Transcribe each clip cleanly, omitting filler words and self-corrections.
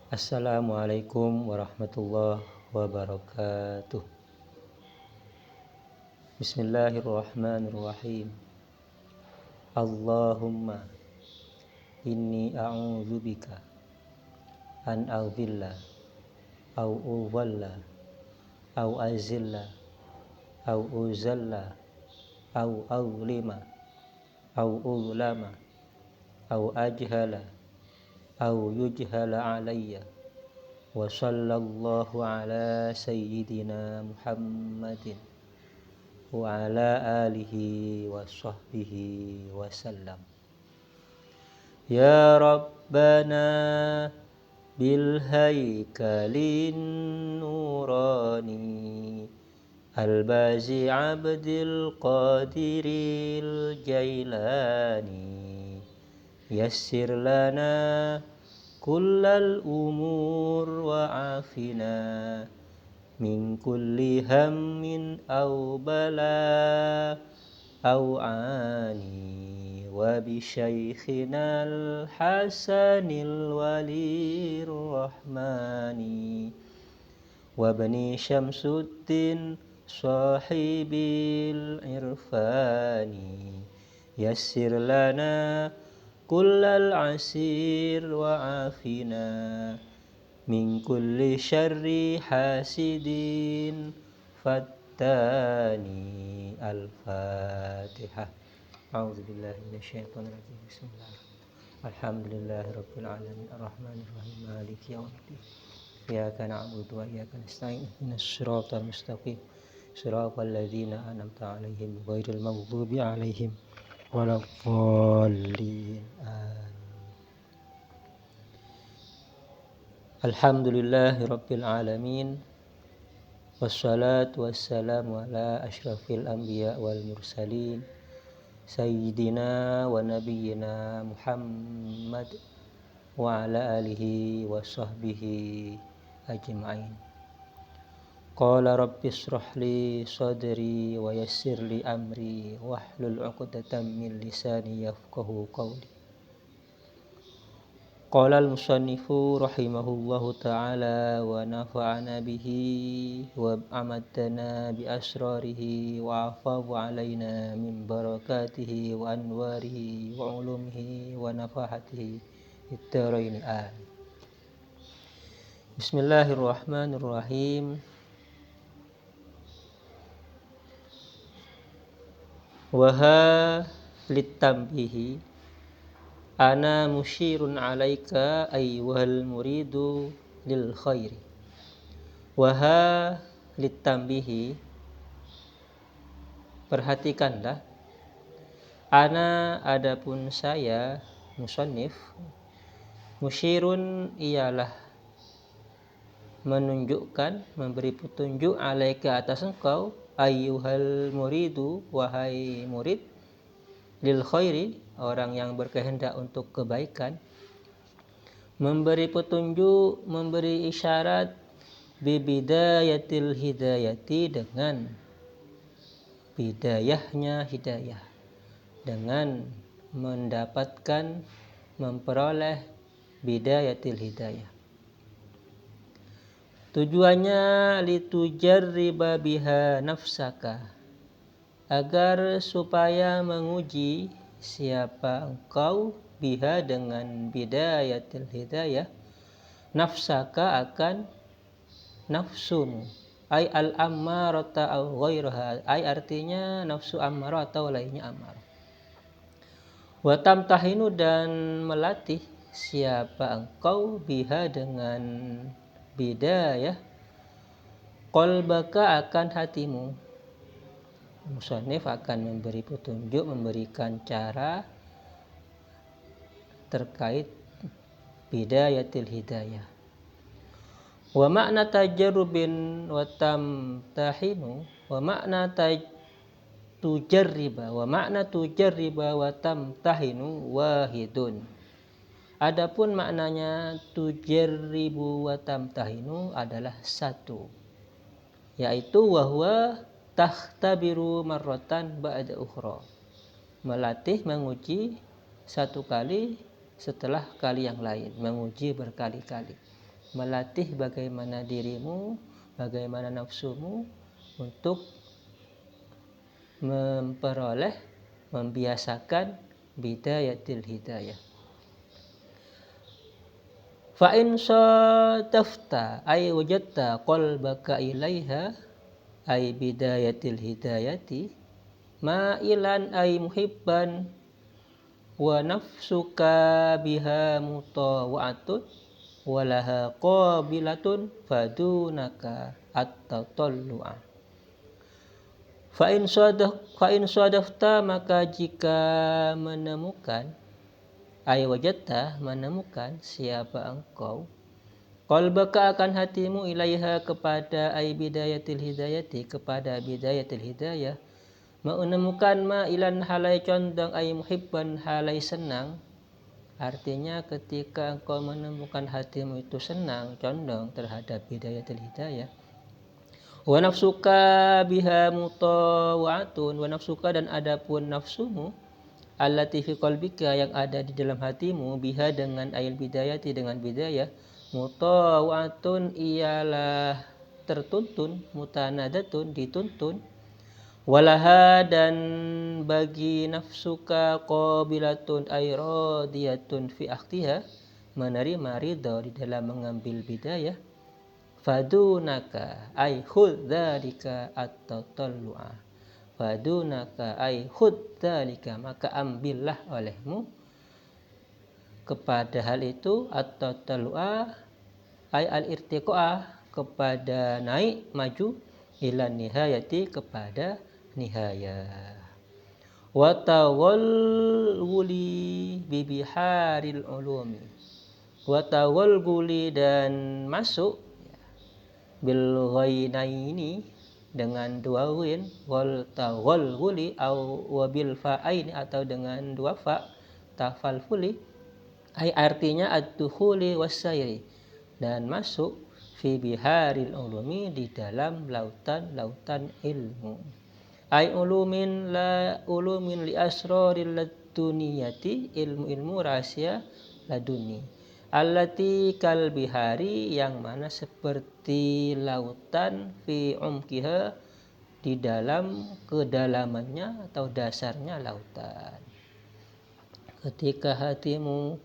Assalamualaikum warahmatullahi wabarakatuh. Bismillahirrahmanirrahim. Allahumma inni a'udzubika an aghfilla au udhalla au azilla au uzalla au azlima au uzlama au ajhala au yujhala alayya wa sallallahu ala sayyidina Muhammadin wa ala alihi wa sahbihi wa sallam. Ya Rabbana bil haykalin nurani al-bazi abdil qadiril jailani yassir lana kullal umur wa afina min kulli hammin aw bala aw ani wa bi syaikhina al-hasanil walir rahmani wa bani syamsuddin sahibil irfani yassir lana kullal asir wa afina min kulli syarri hasidin fattani. Al-Fatihah. A'udzubillahi minasyaitonir rajim. Bismillahirrahmanirrahim. Alhamdulillahirabbil alamin arrahmanirrahim maliki yaumiddin. Iyyaka na'budu wa iyyaka nasta'in ihdinas siratal mustaqim siratal ladzina an'amta 'alaihim ghairil maghdubi 'alaihim waladdallin. Alhamdulillahirabbil alamin. Wassalatu wassalamu ala asyrafil anbiya wal mursalin sayyidina wa nabiyyina Muhammad wa ala alihi wa sahbihi ajma'in. Qala rabbi ishrah li sadri wa yassir li amri wahlul 'uqdatam min lisani yafqahu qawli. Qala al-musannifu rahimahullahu ta'ala wa nafa'ana bihi wa amatana bi asrarihi wa afawu alaina min barakatihi wa anwarihi wa ulumihi wa nafahatihi ittaraini amin. Bismillahirrahmanirrahim. Waha litambihi ana musyirun alaika ayyuhal muridu lil khairi. Waha litambihi, perhatikanlah, ana adapun saya musannif, musyirun ialah menunjukkan, memberi petunjuk, alaika atas engkau, ayyuhal muridu wahai murid, lil khairi orang yang berkehendak untuk kebaikan, memberi petunjuk, memberi isyarat, bibidayatil hidayati dengan bidayahnya hidayah, dengan mendapatkan, memperoleh bidayatil hidayah. Tujuannya litujarriba biha nafsaka, agar supaya menguji siapa engkau biha dengan bidayatil hidayah, nafsaka akan nafsumu, ay al-ammarata au ghairaha, ay artinya nafsu ammarah atau lainnya ammarah. Wa tamtahinu, dan melatih siapa engkau biha dengan bidayah, qalbaka akan hatimu. Musannif akan memberi petunjuk, memberikan cara terkait bidayatil hidayah. Wa makna tajarrubin wa tamtahinu, wa makna tujarriba, wa makna tujarriba wa tamtahinu wahidun. Adapun maknanya tujarribu wa tamtahinu adalah satu, yaitu wahwa takhtabiru marratan ba'da ukhra, melatih, menguji satu kali setelah kali yang lain, menguji berkali-kali. melatih bagaimana dirimu, bagaimana nafsumu untuk membiasakan bidayatil hidayah. Fa in sadafta ay wajadta qalbaka ilaiha ay bidayatil hidayati ma'ilan ay muhibban wa nafsuka biha mutawa'atun walaha qabilatun fadunaka at-tatallu'a. Fa in sadafta maka jika menemukan ay wajadta menemukan siapa engkau qalbaka akan hatimu ilaiha kepada ay bidayatil hidayati kepada bidayatil hidayah menemukan ma'ilan halai condong ay muhibban halai senang. Artinya ketika engkau menemukan hatimu itu senang condong terhadap bidayatil hidayah wa nafsuka biha mutawa'atun wa nafsuka dan adapun nafsumu allati fi qalbika yang ada di dalam hatimu biha dengan ayil bidayati dengan bidayah mutawa'atun ialah tertuntun mutanadatun dituntun walaha dan bagi nafsuka qabilatun ay radiyatun fi akhtiha menerima ridha di dalam mengambil bidayah fadunaka ay hudzalika at-tatallu'a fadunaka ay hudzalika maka ambillah olehmu kepada hal itu at-tatallu'a ay al-irtiqa'ah kepada naik maju ila nihayati kepada nihayah wa tawalwuli bibiharil ulumi wa tawalwuli dan masuk bil ghainaini dengan dua ghain wal tawalwuli au wabil fa'aini atau dengan dua fa tafalfuli ay artinya ad-dukhuli wasairi dan masuk fi biharil ulumi di dalam lautan-lautan ilmu ay ulumin li asraril laduniyati ilmu-ilmu rahasia laduni allati kal bihari yang mana seperti lautan fi umkiha di dalam kedalamannya atau dasarnya lautan. Ketika hatimu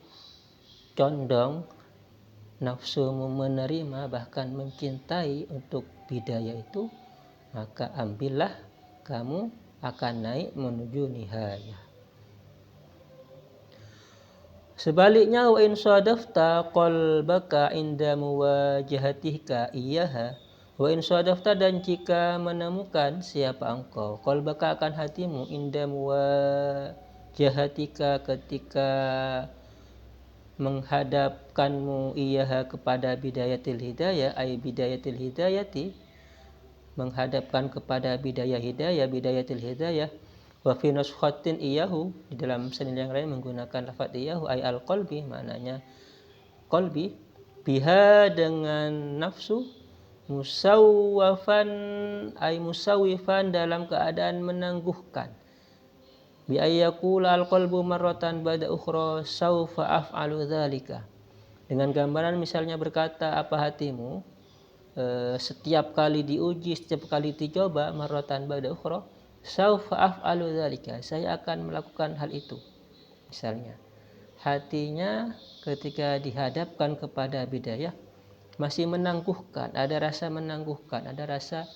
condong nafsumu menerima bahkan mencintai untuk bidayah itu maka ambillah kamu akan naik menuju nihayah. Sebaliknya wa in sadafta qalbaka inda muwajahatika iyyaha wa in sadafta dan jika menemukan siapa engkau qalbaka akan hatimu inda muwajahatika ketika menghadapkanmu iyyaha kepada bidayatil hidayah ay bidayatil hidayati menghadapkan kepada bidayatil hidayah wa fi nuskhatin iyahu di dalam senil yang lain menggunakan lafaz iyahu ay al qalbi maknanya qalbi biha dengan nafsu musawwafan ay musawwifan dalam keadaan menangguhkan bi ayyakula al qalbu marratan ba'da ukhra saufa af'alu dzalika dengan gambaran misalnya berkata apa hatimu setiap kali diuji setiap kali dicoba marratan ba'da ukhra saufa af'alu dzalika saya akan melakukan hal itu. Misalnya hatinya ketika dihadapkan kepada bidayah masih menangguhkan, ada rasa menangguhkan, ada rasa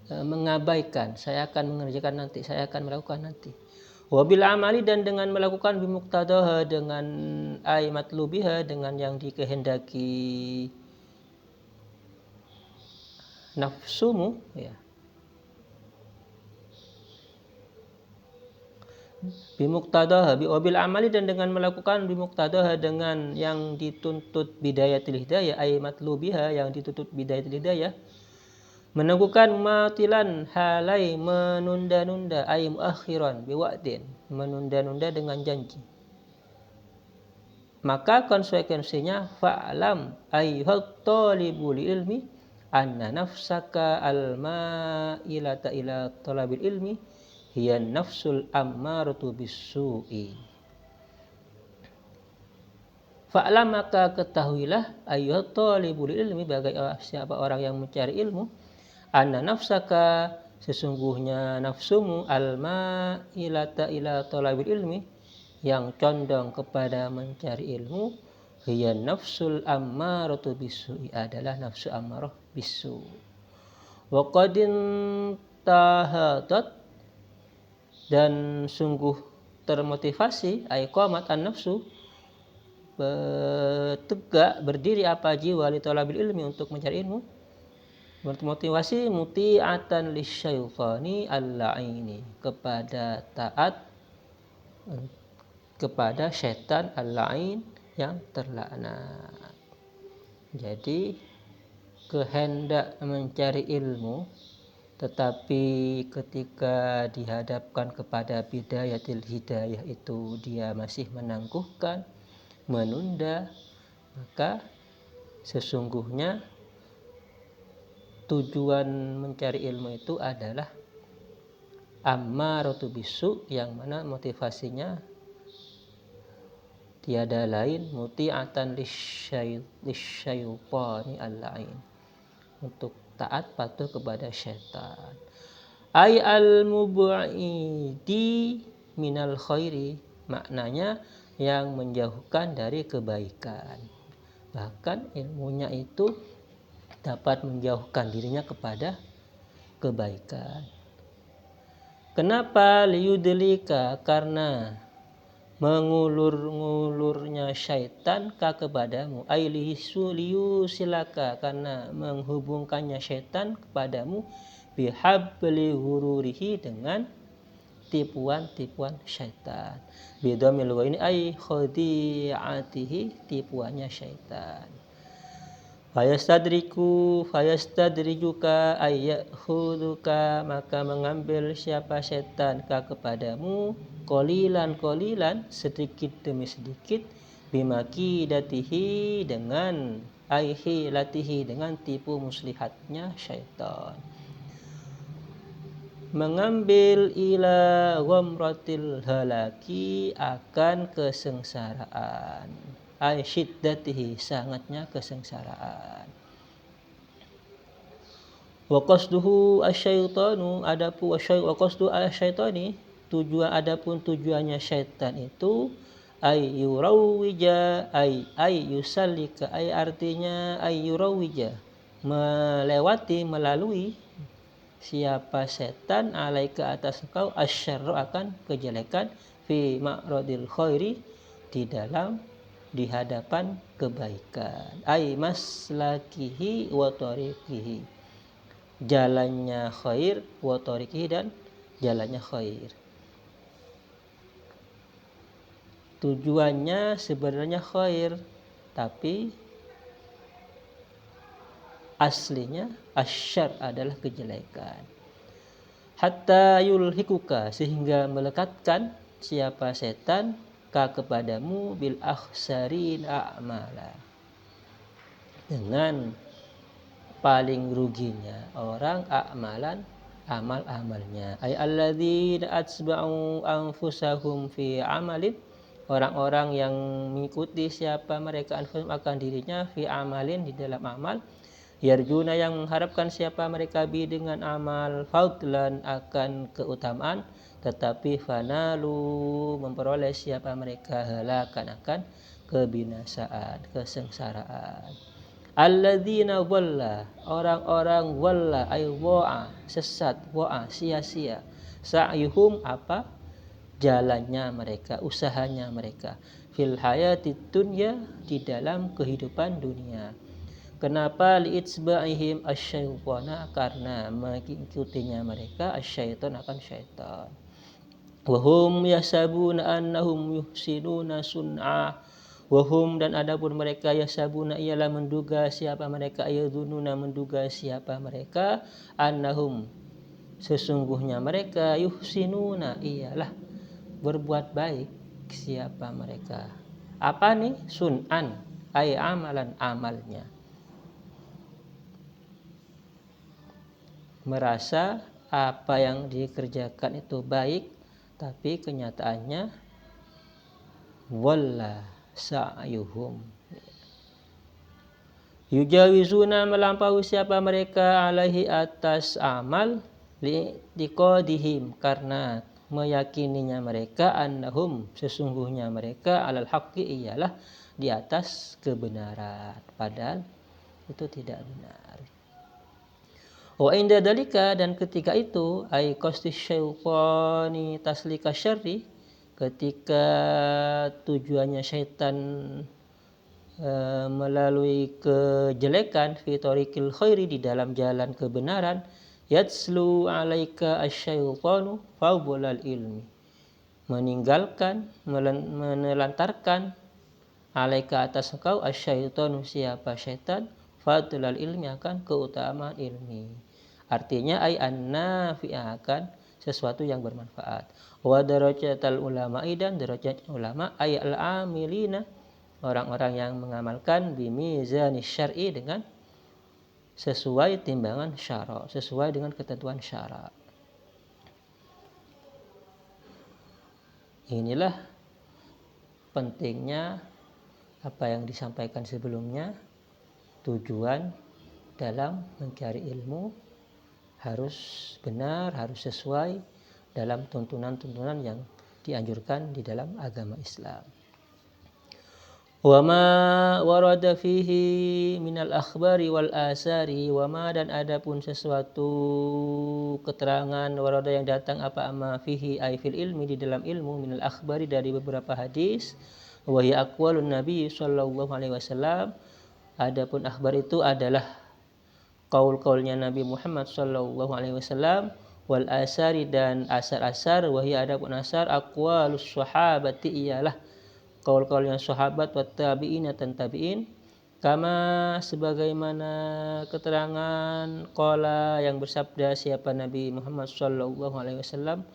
mengabaikan, saya akan mengerjakan nanti, saya akan melakukan nanti. Wabil amali dan dengan melakukan bimuqtadaha dengan ay matlubiha dengan yang dikehendaki nafsumu ya. Bimuqtadaha wabil amali dan dengan melakukan bimuqtadaha dengan yang dituntut bidayatil hidayah ay matlubiha yang dituntut bidayatil hidayah menangguhkan matilan halai menunda-nunda ay muakhiran biwa'din menunda-nunda dengan janji maka konsekuensinya fa'lam ayyuhat talibul ilmi anna nafsaka al-ma'ilata ila talabil ilmi hiya nafsul ammaratu bis-su'i Fa'lam, maka ketahuilah ayyuhat talibul ilmi, bagi siapa orang yang mencari ilmu, anna nafsaka, sesungguhnya nafsumu, al-ma'ilata ila talabil ilmi, yang condong kepada mencari ilmu, hiya nafsul ammaratu bisu'i, adalah nafsu ammarah bisu. Wa qadin tahadat, dan sungguh termotivasi, ay qamat an-nafsu, tegak berdiri apa jiwa, li talabil ilmi, untuk mencari ilmu, bermotivasi muti'atan lisyaitani al-la'ini, kepada taat kepada setan al-la'in, yang terlaknat. Jadi kehendak mencari ilmu, tetapi ketika dihadapkan kepada bidayatil hidayah itu dia masih menangguhkan, menunda, maka sesungguhnya tujuan mencari ilmu itu adalah ammaratu bisu, yang mana motivasinya tiada lain muti'atan lisyaitani al-la'in, untuk taat patuh kepada syaitan. Ay al-mub'idi minal khairi, maknanya yang menjauhkan dari kebaikan. Bahkan ilmunya itu dapat menjauhkan dirinya kepada kebaikan. Kenapa? Liyudlika, karena mengulur-ngulurnya syaitan ka kepadamu, ay liyusilaka, karena menghubungkannya syaitan kepadamu, bihabli ghururihi, dengan tipuan-tipuan syaitan. Bidhamil wa ini ay khadi'atihi, tipuannya syaitan. Fayastadrijuka ay ya'khuduka, maka mengambil siapa setan ka kepadamu, qalilan, sedikit demi sedikit, bimakidatihi, dengan hilatihi, dengan tipu muslihatnya syaitan, mengambil ila ghamratil halaki, akan kesengsaraan, ay syiddatihi, sangatnya kesengsaraan. Wa qasduhu asyaitanu, adapun wa qasdu asyaitani, adapun tujuannya syaitan itu, ay yurawija, ay yusallika, ay artinya ay yurawija, melalui siapa setan, alaika, atas engkau, asyarru, akan kejelekan, fi ma'radil khairi, di dalam, di hadapan kebaikan, ay maslakihi wa tariqihi, jalannya khair, wa tariqihi, dan jalannya khair. Tujuannya sebenarnya khair, tapi aslinya asyar, adalah kejelekan. Hatta yulhikuka, sehingga melekatkan siapa setan ka kepadamu, bil akhsarin a'mala, dengan paling ruginya orang, a'malan, amal-amalnya, ay alladzina atsba'u anfusahum fi amalin, orang-orang yang mengikuti siapa mereka anfusahum, akan dirinya, fi amalin, di dalam amal, yarjuna, yang mengharapkan siapa mereka, bi, dengan amal, fadlan, akan keutamaan, tetapi fanalu, memperoleh siapa mereka, halakan, akan kebinasaan, kesengsaraan. Alladzina walla, orang-orang walla, ay wa'a, sesat, wa'a, sia-sia, sa'yuhum, apa jalannya mereka, usahanya mereka, fil hayatid dunya, di dalam kehidupan dunia. Kenapa? Li'itsba'ihim asyaitana, karena mengikutinya mereka asyaitan, akan syaitan. Wahum yasabuna annahum yuhsinuna sun'a, wahum, dan adapun mereka, yasabuna, ialah menduga siapa mereka, ayadununa, menduga siapa mereka, annahum, sesungguhnya mereka, yuhsinuna, ialah berbuat baik siapa mereka. Apa nih? Sun'an, ay amalan, amalnya. Merasa apa yang dikerjakan itu baik, tapi kenyataannya walla, sa'yuhum. Yujawizuna melampaui siapa mereka alaihi atas amal li'tiqadihim karena meyakininya mereka annahum sesungguhnya mereka alal haqqi ialah di atas kebenaran, padahal itu tidak benar. Wa inda dalika dan ketika itu ay qasdi syaitani taslika syarri, ketika tujuannya syaitan melalui kejelekan fi tariqil khairi di dalam jalan kebenaran, yatslu alaika asyaitanu fadlal ilmi, meninggalkan menelantarkan alaika atas engkau asyaitanu siapa syaitan fadlal ilmi akan keutamaan ilmi. Artinya ay annafi akan sesuatu yang bermanfaat. Wa darajatal ulama'i dan derajat ulama ay al-amilina orang-orang yang mengamalkan bimizani syar'i dengan sesuai timbangan syara, sesuai dengan ketentuan syara. Inilah pentingnya apa yang disampaikan sebelumnya. Tujuan dalam mencari ilmu harus benar, harus sesuai dalam tuntunan-tuntunan yang dianjurkan di dalam agama Islam. Wa ma warada fihi minal akhbari wal asari, wa ma dan adapun sesuatu keterangan warada yang datang apa amma fihi ay fil ilmi di dalam ilmu minal akhbari dari beberapa hadis, wa hiya aqwalun nabi sallallahu alaihi wasallam, adapun akhbar itu adalah qaul-qaulnya Nabi Muhammad sallallahu alaihi wasallam, wal asari dan asar-asar, wa hiya adapun asar aqwalus sahabati ialah qaul-qaulnya sahabat wa tabi'in dan tabi'in, kama sebagaimana keterangan qala yang bersabda siapa Nabi Muhammad sallallahu alaihi wasallam,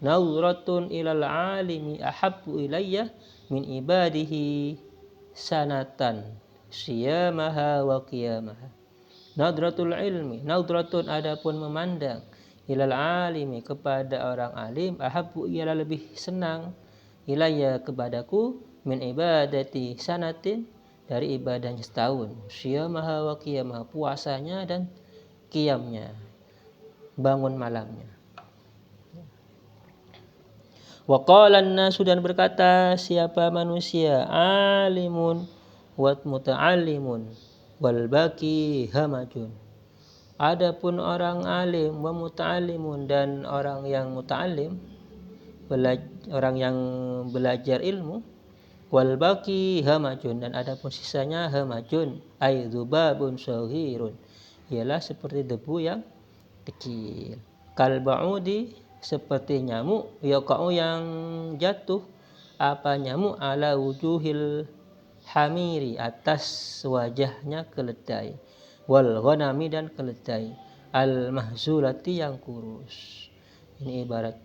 nauratun ilal alimi ahabbu ilayya min ibadihi sanatan siyamaha wa qiyamaha. Nadratul ilmi, nadratun adapun memandang, ilal alimi kepada orang alim, ahabbu ialah lebih senang, ilayya kepadaku, min ibadati sanatin dari ibadahnya setahun, siyamaha wa qiyamaha puasanya dan qiyamnya, bangun malamnya. Wa qala an-nasu dan berkata siapa manusia, alimun wa muta'allimun wal baqi hamajun. Adapun orang alim wa muta'allimun dan orang yang muta'allim, orang yang belajar ilmu, wal baqi hamajun dan adapun sisanya hamajun ay dzubabun shaghirun, ialah seperti debu yang kecil. Kal ba'udi seperti nyamuk, yaqa'u yang jatuh apa nyamuk ala wujuhil hamiri atas wajahnya keledai, wal ghanami dan keledai, al mahzulati yang kurus. Ini ibarat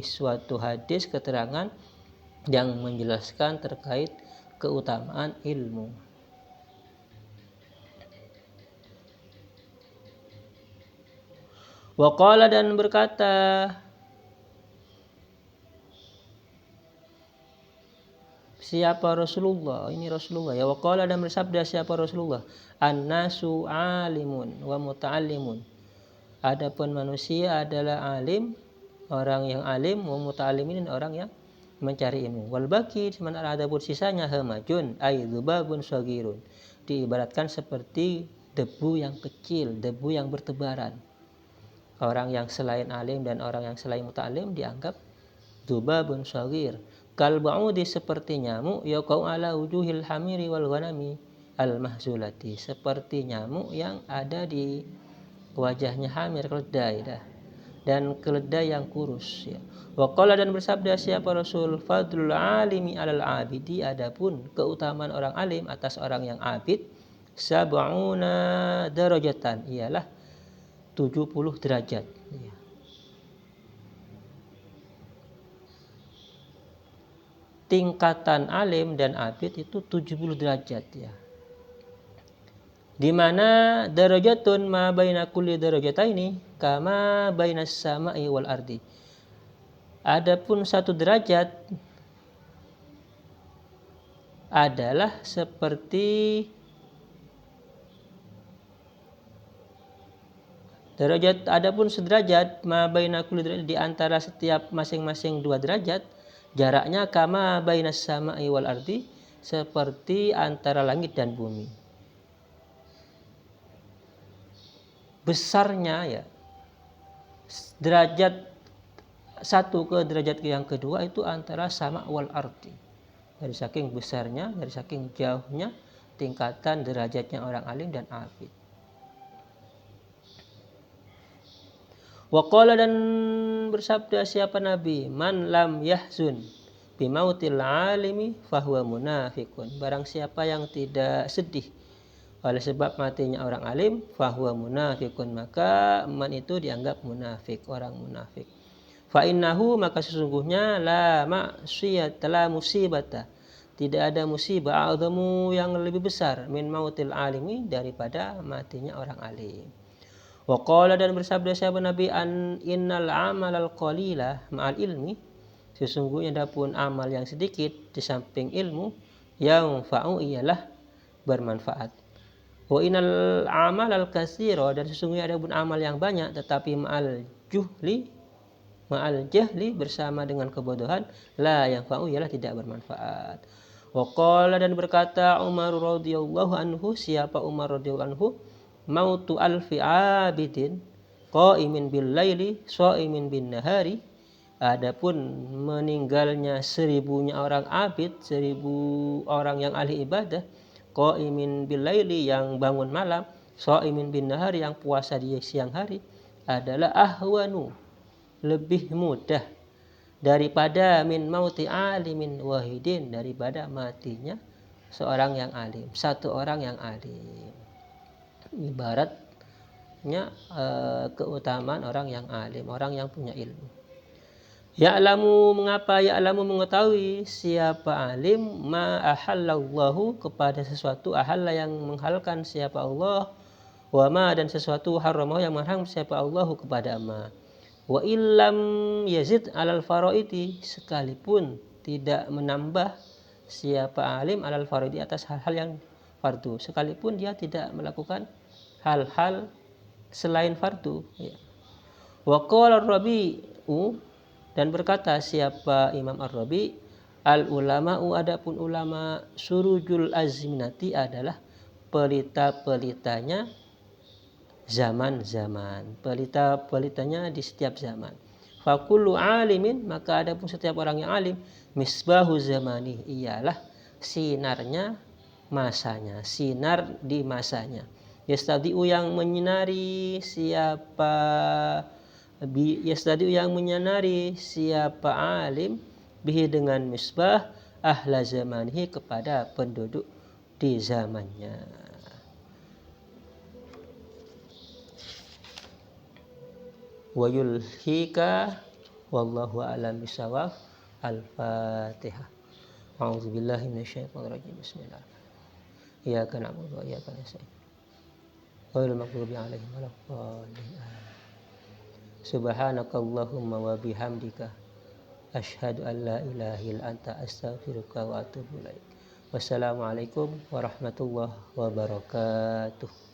suatu hadis keterangan yang menjelaskan terkait keutamaan ilmu. Wa qala dan berkata siapa Rasulullah, ini Rasulullah ya, wa qala dan bersabda siapa Rasulullah, an-nasu alimun wa muta'allimun, adapun manusia adalah alim, orang yang alim, wa muta'allimin orang yang mencari ilmu, wal baqi sementara adapun sisanya hamajun ay dzubabun shaghirun, diibaratkan seperti debu yang kecil, debu yang bertebaran. Orang yang selain alim dan orang yang selain muta'allim dianggap dzubabun shaghir. Kal ba'udi seperti nyamuk, yaqau ala wujuhil hamiri wal ghanami al mahzulati, seperti nyamuk yang ada di wajahnya hamir, keledai dan keledai yang kurus ya. Wa qala dan bersabda siapa Rasul, fadlul alimi alal abidi, adapun keutamaan orang alim atas orang yang abid, sab'una darajatan ialah 70 derajat ya. Tingkatan alim dan abid itu 70 derajat ya. Di mana darajatun ma baina kulli darajataini kama bainas sama'i wal ardi. Adapun satu derajat adalah seperti derajat, adapun sederajat ma baina kulli derajat, di antara setiap masing-masing 2 derajat, jaraknya kama bainas sama'i wal ardi, seperti antara langit dan bumi. Besarnya ya, derajat satu ke derajat yang kedua itu antara sama wal ardi. Dari saking besarnya, dari saking jauhnya tingkatan derajatnya orang alim dan abid. Waqala, dan bersabda siapa Nabi, man lam yahzun bimautil alimi fahuwa munafikun. Barang siapa yang tidak sedih oleh sebab matinya orang alim, fahuwa munafikun, maka man itu dianggap munafik, orang munafik. Fa innahu, maka sesungguhnya la ma'siyata la musibata, tidak ada musibah a'zamu yang lebih besar min mautil alimi, daripada matinya orang alim. Wa qala, dan bersabda sahabat Nabi, an innal amalal qalila ma'al ilmi, sesungguhnya adapun amal yang sedikit di samping ilmu, yang fa'u ialah bermanfaat. Wa innal amalal katsira, dan sesungguhnya adapun amal yang banyak tetapi ma'al jahli, bersama dengan kebodohan, la yang fa'u ialah tidak bermanfaat. Wa qala, dan berkata Umar radhiyallahu anhu, siapa Umar radhiyallahu anhu, mautu alfi abidin qaimin bil laili shaimin bin nahari, adapun meninggalnya 1000 orang abid, 1000 orang yang ahli ibadah, qaimin bil laili, yang bangun malam, shaimin bin nahari, yang puasa di siang hari, adalah ahwanu, lebih mudah daripada min mauti alimin wahidin, daripada matinya seorang yang alim, satu orang yang alim. Ibaratnya keutamaan orang yang alim, orang yang punya ilmu. Ya'lamu, mengapa ya'lamu, mengetahui siapa alim, ma ahallallahu, kepada sesuatu, ahalla, yang menghalalkan siapa Allah, wa ma, dan sesuatu haramahu, yang mengharam siapa Allah kepada ma. Wa illam yazid alal faraidi, sekalipun tidak menambah siapa alim alal faraidi, atas hal-hal yang fardu, sekalipun dia tidak melakukan hal-hal selain fardu ya. Wa qala ar-Rabi'u, dan berkata siapa Imam Ar-Rabi, al ulama'u, adapun ulama, surujul azminati, adalah pelita-pelitanya zaman-zaman, pelita-pelitanya di setiap zaman. Fakullu alimin, maka adapun setiap orang yang alim, misbahu zamani, ialah sinarnya masanya, sinar di masanya. Yastadi'u, yang menyinari siapa alim, bihi, dengan misbah, ahla zamanihi, kepada penduduk di zamannya. Wa yulhika wallahu a'lam bishawab. Al-Fatihah. A'udzubillahi minasyaitonir rajim. Bismillahirrahmanirrahim. Iyyaka na'budu wa iyyaka nasta'in. Ghairil maghdubi 'alaihim waladdallin. Subhanakallahumma wa bihamdika asyhadu an la ilaha illa anta astaghfiruka wa atubu ilaik. Wassalamualaikum warahmatullahi wabarakatuh.